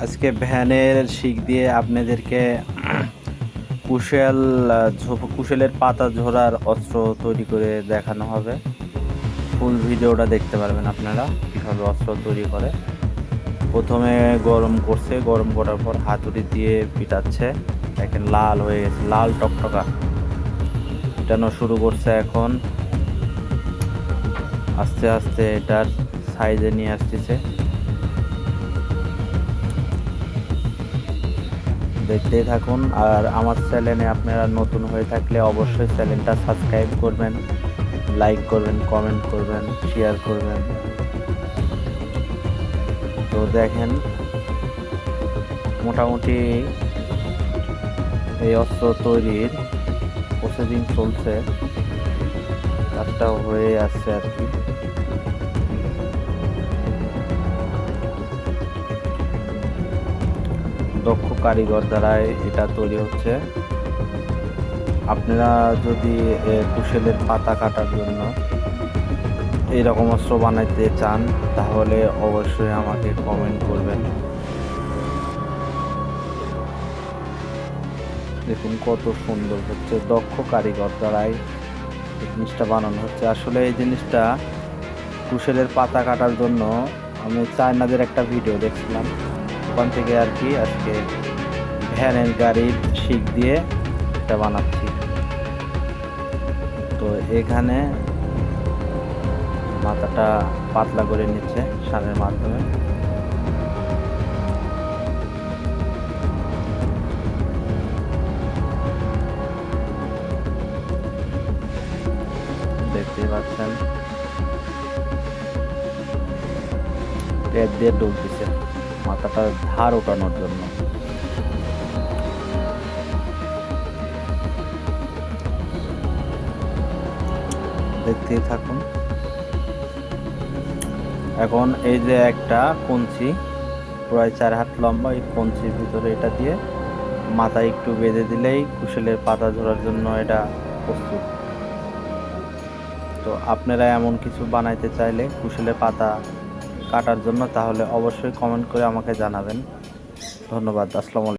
আজকে ভ্যানের শিক দিয়ে আপনাদেরকে কুশেলের পাতা ঝোড়ার অস্ত্র তৈরি করে দেখানো হবে। ফুল ভিডিওটা দেখতে পারবেন আপনারা কিভাবে অস্ত্র তৈরি করে। প্রথমে গরম করছে, গরম করার পর হাতুড়ি দিয়ে পিটাচ্ছে। দেখেন লাল হয়ে গেছে, লাল টকটকা পিটানো শুরু করছে। এখন আস্তে আস্তে এটার সাইজে নিয়ে আসতেছে। দেখতেই থাকুন। আর আমার চ্যানেলে আপনারা নতুন হয়ে থাকলে অবশ্যই চ্যানেলটা সাবস্ক্রাইব করবেন, লাইক করবেন, কমেন্ট করবেন, শেয়ার করবেন। তো দেখেন মোটামুটি এই অস্ত্র তৈরির প্রসেসিং চলছে, কাজটা হয়ে আসছে আর কি। দক্ষ কারিগর দ্বারাই এটা তৈরি হচ্ছে। আপনারা যদি কুশেলের পাতা কাটার জন্য এইরকম অস্ত্র বানাইতে চান তাহলে অবশ্যই আমাকে কমেন্ট করবেন। দেখুন কত সুন্দর হচ্ছে, দক্ষ কারিগর দ্বারাই এই জিনিসটা বানানো হচ্ছে। আসলে এই জিনিসটা কুশেলের পাতা কাটার জন্য আমি চায়নাদের একটা ভিডিও দেখছিলাম, ওখান থেকে আর কি আজকে ভ্যানের গাড়ির শিক দিয়ে এটা বানাচ্ছি। তো এখানে মাথাটা পাতলা করে নিচ্ছে সারের মাধ্যমে। দেখতেই পাচ্ছেন টেপ দিয়ে ডোব দিচ্ছে মাথাটা ধার ওঠানোর জন্য। দেখতেই থাকুন। এখন এই যে একটা কঞ্চি প্রায় 4 হাত লম্বা, এই কঞ্চির ভিতরে এটা দিয়ে মাথায় একটু বেঁধে দিলেই কুশেলের পাতা ধরার জন্য এটা প্রস্তুত। তো আপনারা এমন কিছু বানাইতে চাইলে কুশেলের পাতা কাটার জন্য তাহলে অবশ্যই কমেন্ট করে আমাকে জানাবেন। ধন্যবাদ। আসসালামু আলাইকুম।